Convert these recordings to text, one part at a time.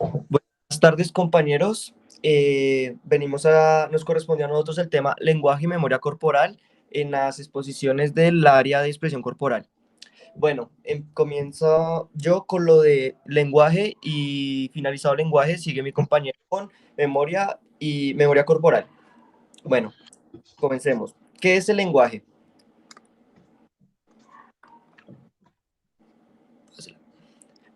Buenas tardes, compañeros. Nos corresponde a nosotros el tema lenguaje y memoria corporal en las exposiciones del área de expresión corporal. Bueno, comienzo yo con lo de lenguaje y finalizado lenguaje sigue mi compañero con memoria y memoria corporal. Bueno, comencemos. ¿Qué es el lenguaje?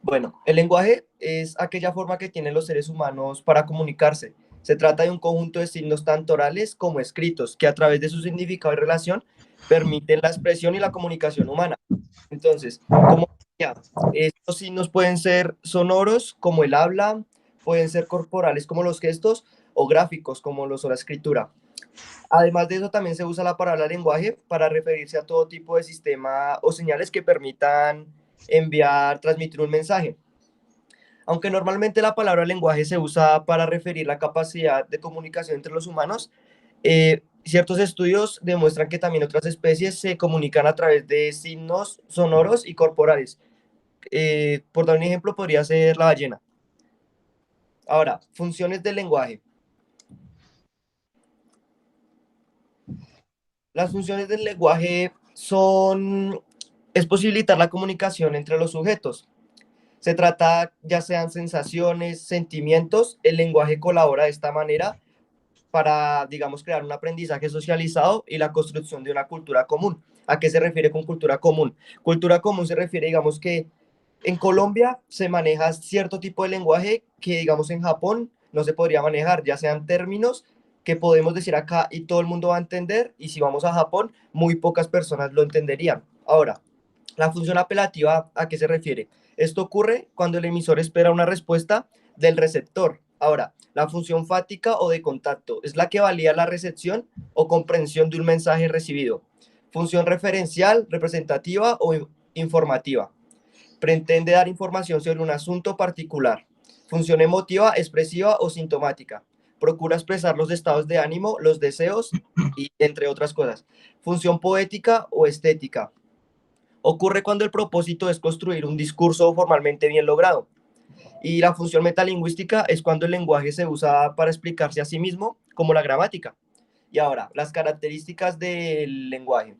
Bueno, el lenguaje es aquella forma que tienen los seres humanos para comunicarse. Se trata de un conjunto de signos tanto orales como escritos, que a través de su significado y relación permiten la expresión y la comunicación humana. Entonces, como ya, estos signos pueden ser sonoros, como el habla, pueden ser corporales, como los gestos, o gráficos, como lo son la escritura. Además de eso, también se usa la palabra lenguaje para referirse a todo tipo de sistema o señales que permitan enviar, transmitir un mensaje. Aunque normalmente la palabra lenguaje se usa para referir la capacidad de comunicación entre los humanos, ciertos estudios demuestran que también otras especies se comunican a través de signos sonoros y corporales. Por dar un ejemplo, podría ser la ballena. Ahora, funciones del lenguaje. Las funciones del lenguaje es posibilitar la comunicación entre los sujetos. Se trata ya sean sensaciones, sentimientos, el lenguaje colabora de esta manera para, digamos, crear un aprendizaje socializado y la construcción de una cultura común. ¿A qué se refiere con cultura común? Cultura común se refiere, digamos, que en Colombia se maneja cierto tipo de lenguaje que, digamos, en Japón no se podría manejar, ya sean términos que podemos decir acá y todo el mundo va a entender, y si vamos a Japón, muy pocas personas lo entenderían. Ahora, la función apelativa, ¿a qué se refiere? Esto ocurre cuando el emisor espera una respuesta del receptor. Ahora, la función fática o de contacto es la que valida la recepción o comprensión de un mensaje recibido. Función referencial, representativa o informativa. Pretende dar información sobre un asunto particular. Función emotiva, expresiva o sintomática. Procura expresar los estados de ánimo, los deseos y entre otras cosas. Función poética o estética. Ocurre cuando el propósito es construir un discurso formalmente bien logrado. Y la función metalingüística es cuando el lenguaje se usa para explicarse a sí mismo, como la gramática. Y ahora, las características del lenguaje.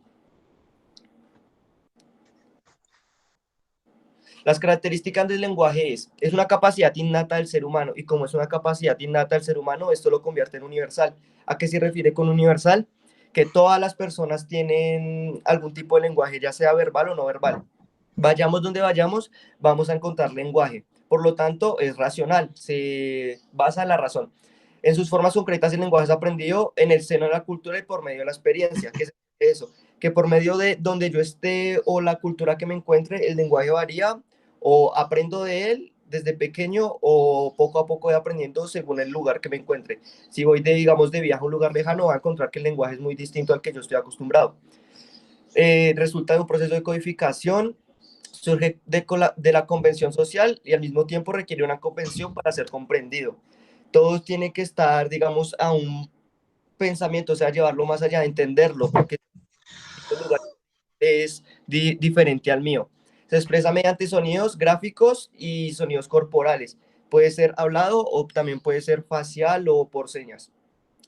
Las características del lenguaje es una capacidad innata del ser humano, y como es una capacidad innata del ser humano, esto lo convierte en universal. ¿A qué se refiere con universal? Que todas las personas tienen algún tipo de lenguaje, ya sea verbal o no verbal. Vayamos donde vayamos, vamos a encontrar lenguaje. Por lo tanto, es racional, se basa en la razón. En sus formas concretas, el lenguaje es aprendido en el seno de la cultura y por medio de la experiencia. ¿Qué es eso? Que por medio de donde yo esté o la cultura que me encuentre, el lenguaje varía o aprendo de él desde pequeño o poco a poco voy aprendiendo según el lugar que me encuentre. Si voy de, digamos, de viaje a un lugar lejano, voy a encontrar que el lenguaje es muy distinto al que yo estoy acostumbrado. Resulta de un proceso de codificación, surge de la convención social y al mismo tiempo requiere una convención para ser comprendido. Todo tiene que estar, digamos, a un pensamiento, o sea, llevarlo más allá, de entenderlo, porque el lugar es diferente al mío. Se expresa mediante sonidos gráficos y sonidos corporales. Puede ser hablado o también puede ser facial o por señas.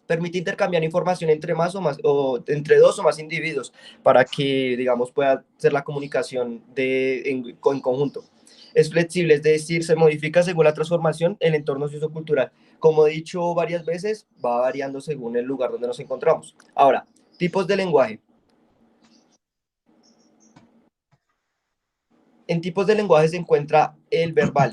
Permite intercambiar información entre más o más o entre dos o más individuos para que, digamos, pueda ser la comunicación en conjunto. Es flexible, es decir, se modifica según la transformación, el entorno sociocultural. Como he dicho varias veces, va variando según el lugar donde nos encontramos. Ahora, tipos de lenguaje. En tipos de lenguaje se encuentra el verbal.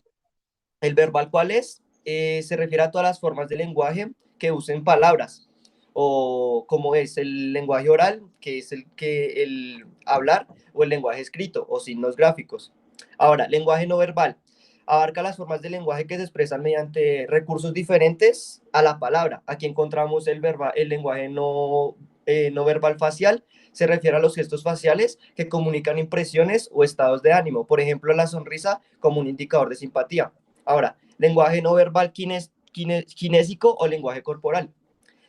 ¿El verbal cuál es? Se refiere a todas las formas de lenguaje que usen palabras, o como es el lenguaje oral, que es el hablar, o el lenguaje escrito, o signos gráficos. Ahora, lenguaje no verbal. Abarca las formas de lenguaje que se expresan mediante recursos diferentes a la palabra. Aquí encontramos el lenguaje no verbal facial. Se refiere a los gestos faciales que comunican impresiones o estados de ánimo. Por ejemplo, la sonrisa como un indicador de simpatía. Ahora, lenguaje no verbal kinésico o lenguaje corporal.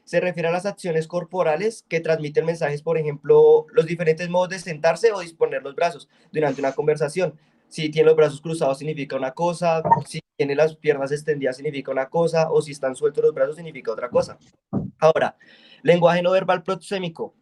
Se refiere a las acciones corporales que transmiten mensajes, por ejemplo, los diferentes modos de sentarse o disponer los brazos durante una conversación. Si tiene los brazos cruzados significa una cosa, si tiene las piernas extendidas significa una cosa, o si están sueltos los brazos significa otra cosa. Ahora, lenguaje no verbal proxémico.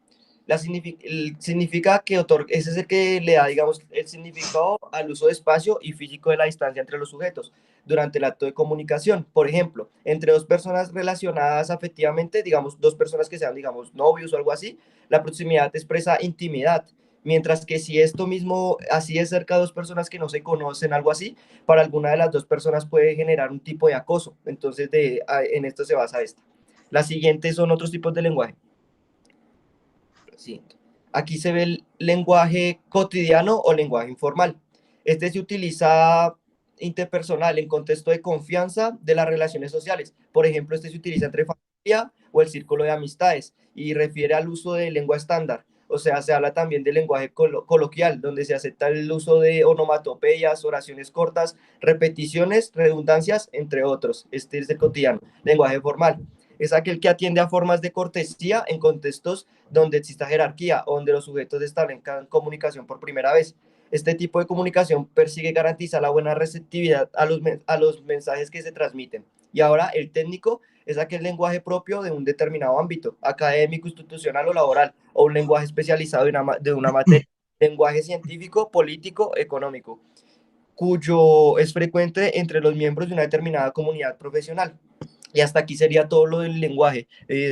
Significa que ese es el que le da, digamos, el significado al uso de espacio y físico de la distancia entre los sujetos durante el acto de comunicación. Por ejemplo, entre dos personas relacionadas afectivamente, digamos, dos personas que sean, digamos, novios o algo así, la proximidad expresa intimidad. Mientras que si esto mismo, así es cerca de dos personas que no se conocen, algo así, para alguna de las dos personas puede generar un tipo de acoso. Entonces, en esto se basa esta. Las siguientes son otros tipos de lenguaje. Sí. Aquí se ve el lenguaje cotidiano o lenguaje informal. Este se utiliza interpersonal en contexto de confianza de las relaciones sociales. Por ejemplo, este se utiliza entre familia o el círculo de amistades y refiere al uso de lengua estándar. O sea, se habla también de lenguaje coloquial, donde se acepta el uso de onomatopeyas, oraciones cortas, repeticiones, redundancias, entre otros. Este es el cotidiano. Lenguaje formal es aquel que atiende a formas de cortesía en contextos donde exista jerarquía o donde los sujetos establezcan comunicación por primera vez. Este tipo de comunicación persigue garantizar la buena receptividad a los mensajes que se transmiten. Y ahora el técnico es aquel lenguaje propio de un determinado ámbito, académico, institucional o laboral, o un lenguaje especializado de una materia, lenguaje científico, político, económico, cuyo es frecuente entre los miembros de una determinada comunidad profesional. Y hasta aquí sería todo lo del lenguaje,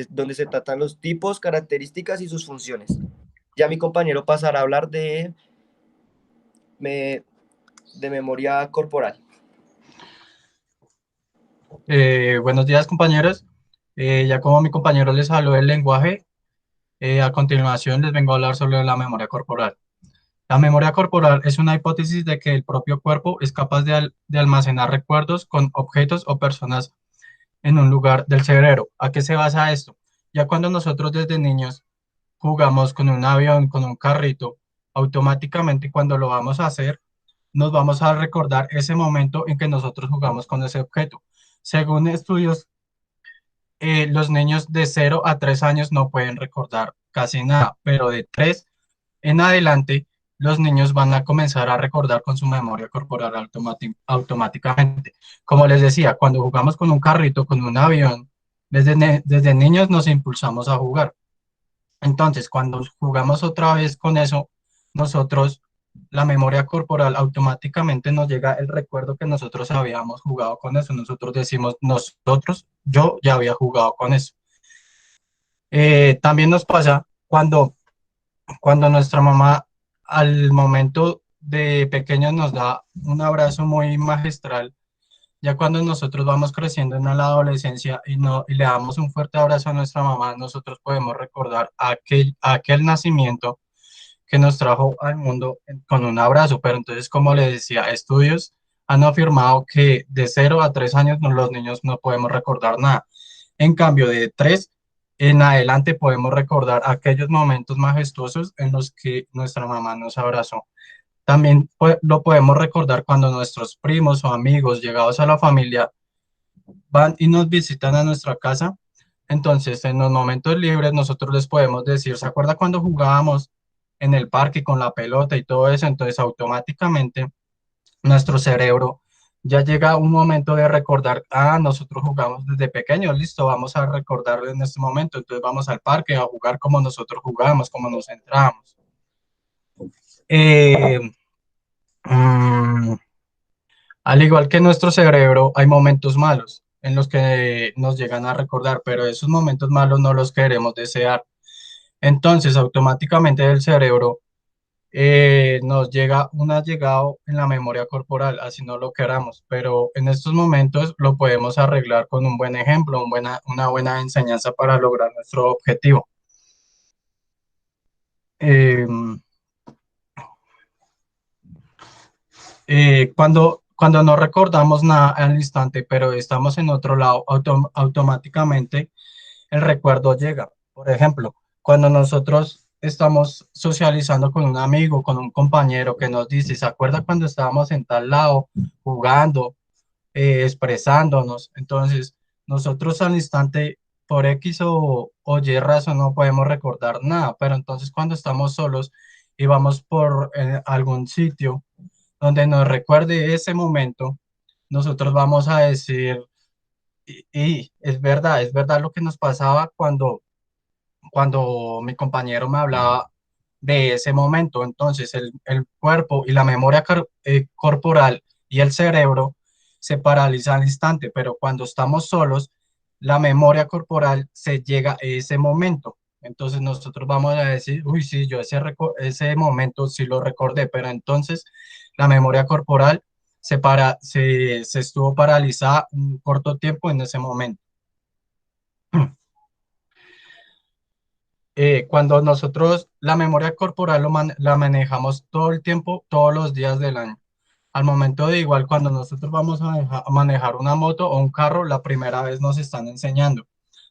donde se tratan los tipos, características y sus funciones. Ya mi compañero pasará a hablar me, de memoria corporal. Buenos días, compañeros. Ya como mi compañero les habló del lenguaje, a continuación les vengo a hablar sobre la memoria corporal. La memoria corporal es una hipótesis de que el propio cuerpo es capaz de almacenar recuerdos con objetos o personas en un lugar del cerebro. ¿A qué se basa esto? Ya cuando nosotros desde niños jugamos con un avión, con un carrito, automáticamente cuando lo vamos a hacer, nos vamos a recordar ese momento en que nosotros jugamos con ese objeto. Según estudios, los niños de 0 a 3 años no pueden recordar casi nada, pero de 3 en adelante, los niños van a comenzar a recordar con su memoria corporal automáticamente. Como les decía, cuando jugamos con un carrito, con un avión, desde niños nos impulsamos a jugar. Entonces, cuando jugamos otra vez con eso, nosotros, la memoria corporal automáticamente nos llega el recuerdo que nosotros habíamos jugado con eso. Nosotros decimos, nosotros, yo ya había jugado con eso. También nos pasa cuando nuestra mamá al momento de pequeños nos da un abrazo muy magistral. Ya cuando nosotros vamos creciendo en la adolescencia y le damos un fuerte abrazo a nuestra mamá, nosotros podemos recordar aquel nacimiento que nos trajo al mundo con un abrazo. Pero entonces, como le decía, estudios han afirmado que de 0 a 3 años los niños no podemos recordar nada. En cambio, de 3 en adelante podemos recordar aquellos momentos majestuosos en los que nuestra mamá nos abrazó. También lo podemos recordar cuando nuestros primos o amigos llegados a la familia van y nos visitan a nuestra casa. Entonces, en los momentos libres, nosotros les podemos decir, ¿se acuerda cuando jugábamos en el parque con la pelota y todo eso? Entonces, automáticamente nuestro cerebro ya llega un momento de recordar, nosotros jugamos desde pequeños, listo, vamos a recordar en este momento. Entonces, vamos al parque a jugar como nosotros jugamos, como nos entrábamos. Eh, mm, Al igual que nuestro cerebro, hay momentos malos en los que nos llegan a recordar, pero esos momentos malos no los queremos desear. Entonces, automáticamente el cerebro nos llega un allegado en la memoria corporal, así no lo queramos, pero en estos momentos lo podemos arreglar con un buen ejemplo, una buena enseñanza para lograr nuestro objetivo. Eh, cuando no recordamos nada al instante, pero estamos en otro lado, automáticamente el recuerdo llega. Por ejemplo, cuando nosotros estamos socializando con un amigo, con un compañero que nos dice, ¿se acuerda cuando estábamos en tal lado jugando, expresándonos? Entonces, nosotros al instante, por X o Y razón, no podemos recordar nada, pero entonces cuando estamos solos y vamos por algún sitio, donde nos recuerde ese momento, nosotros vamos a decir, y es verdad lo que nos pasaba cuando mi compañero me hablaba de ese momento. Entonces, el cuerpo y la memoria corporal y el cerebro se paralizan al instante, pero cuando estamos solos, la memoria corporal se llega a ese momento. Entonces, nosotros vamos a decir, uy, sí, yo ese momento sí lo recordé, pero entonces la memoria corporal se estuvo paralizada un corto tiempo en ese momento. Cuando nosotros la memoria corporal la manejamos todo el tiempo, todos los días del año. Al momento de igual, cuando nosotros vamos a manejar una moto o un carro, la primera vez nos están enseñando.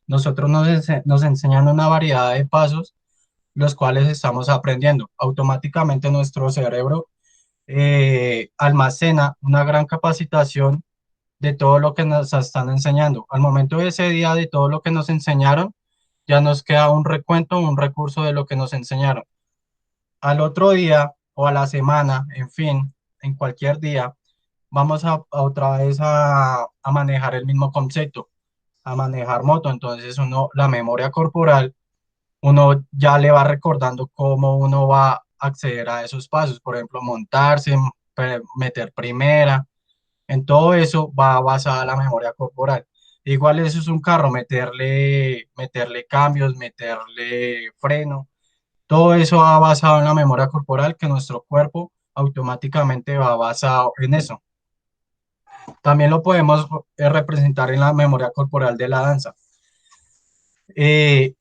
Nosotros nos enseñan una variedad de pasos, los cuales estamos aprendiendo. Automáticamente nuestro cerebro almacena una gran capacitación de todo lo que nos están enseñando. Al momento de ese día, de todo lo que nos enseñaron, ya nos queda un recuento, un recurso de lo que nos enseñaron. Al otro día o a la semana, en fin, en cualquier día, vamos a otra vez a manejar el mismo concepto, a manejar moto. Entonces uno, la memoria corporal, uno ya le va recordando cómo uno va a acceder a esos pasos, por ejemplo, montarse, meter primera, en todo eso va basada la memoria corporal. Igual eso es un carro, meterle cambios, meterle freno, todo eso va basado en la memoria corporal, que nuestro cuerpo automáticamente va basado en eso. También lo podemos representar en la memoria corporal de la danza. Eh,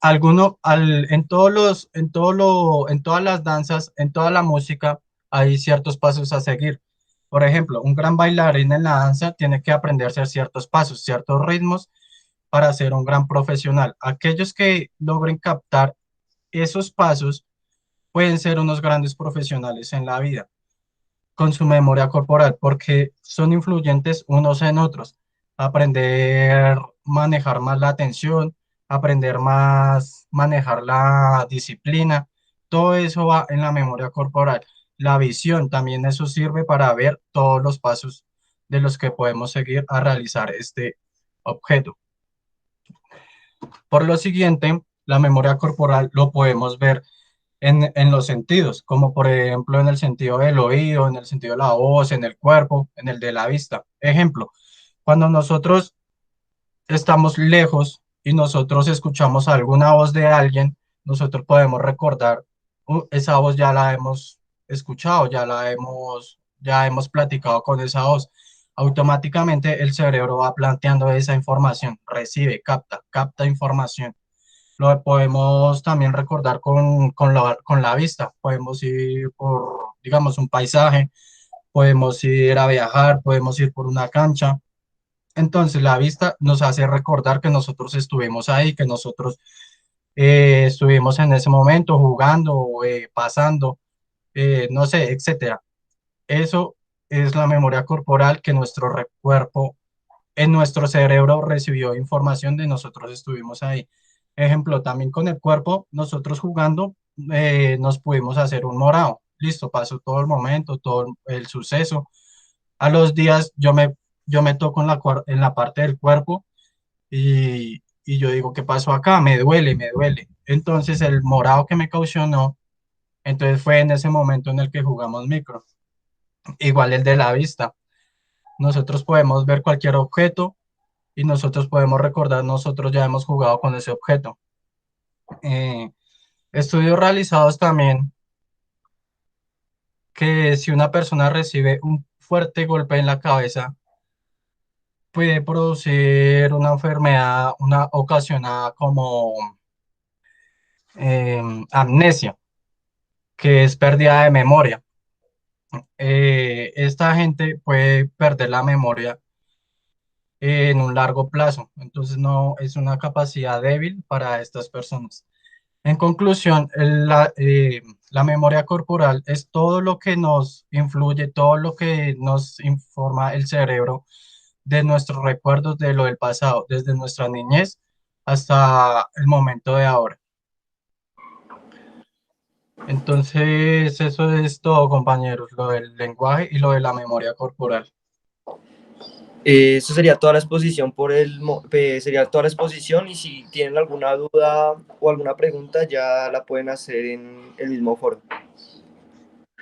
en todas las danzas, en toda la música, hay ciertos pasos a seguir. Por ejemplo, un gran bailarín en la danza tiene que aprenderse ciertos pasos, ciertos ritmos para ser un gran profesional. Aquellos que logren captar esos pasos pueden ser unos grandes profesionales en la vida con su memoria corporal porque son influyentes unos en otros. Aprender manejar más la atención, aprender más manejar la disciplina, todo eso va en la memoria corporal. La visión también eso sirve para ver todos los pasos de los que podemos seguir a realizar este objeto. Por lo siguiente, la memoria corporal lo podemos ver en los sentidos, como por ejemplo en el sentido del oído, en el sentido de la voz, en el cuerpo, en el de la vista. Ejemplo, cuando nosotros estamos lejos y nosotros escuchamos alguna voz de alguien, nosotros podemos recordar, esa voz ya la hemos escuchado, ya hemos platicado con esa voz. Automáticamente el cerebro va planteando esa información, recibe, capta información. Lo podemos también recordar con la vista. Podemos ir por, digamos, un paisaje, podemos ir a viajar, podemos ir por una cancha. Entonces, la vista nos hace recordar que nosotros estuvimos ahí, que nosotros estuvimos en ese momento jugando, pasando, no sé, etcétera. Eso es la memoria corporal que cuerpo en nuestro cerebro recibió información de nosotros estuvimos ahí. Ejemplo, también con el cuerpo, nosotros jugando, nos pudimos hacer un morado. Listo, pasó todo el momento, todo el suceso. A los días yo me toco en la parte del cuerpo y yo digo, ¿qué pasó acá? Me duele, me duele. Entonces el morado que me caucionó, entonces fue en ese momento en el que jugamos micro. Igual el de la vista. Nosotros podemos ver cualquier objeto y nosotros podemos recordar, nosotros ya hemos jugado con ese objeto. Eh, Estudios realizados también que si una persona recibe un fuerte golpe en la cabeza, puede producir una enfermedad, una ocasionada como amnesia, que es pérdida de memoria. Esta gente puede perder la memoria en un largo plazo, entonces no es una capacidad débil para estas personas. En conclusión, la memoria corporal es todo lo que nos influye, todo lo que nos informa el cerebro de nuestros recuerdos de lo del pasado, desde nuestra niñez hasta el momento de ahora. Entonces, eso es todo, compañeros, lo del lenguaje y lo de la memoria corporal. Eso sería toda la exposición sería toda la exposición y si tienen alguna duda o alguna pregunta ya la pueden hacer en el mismo foro.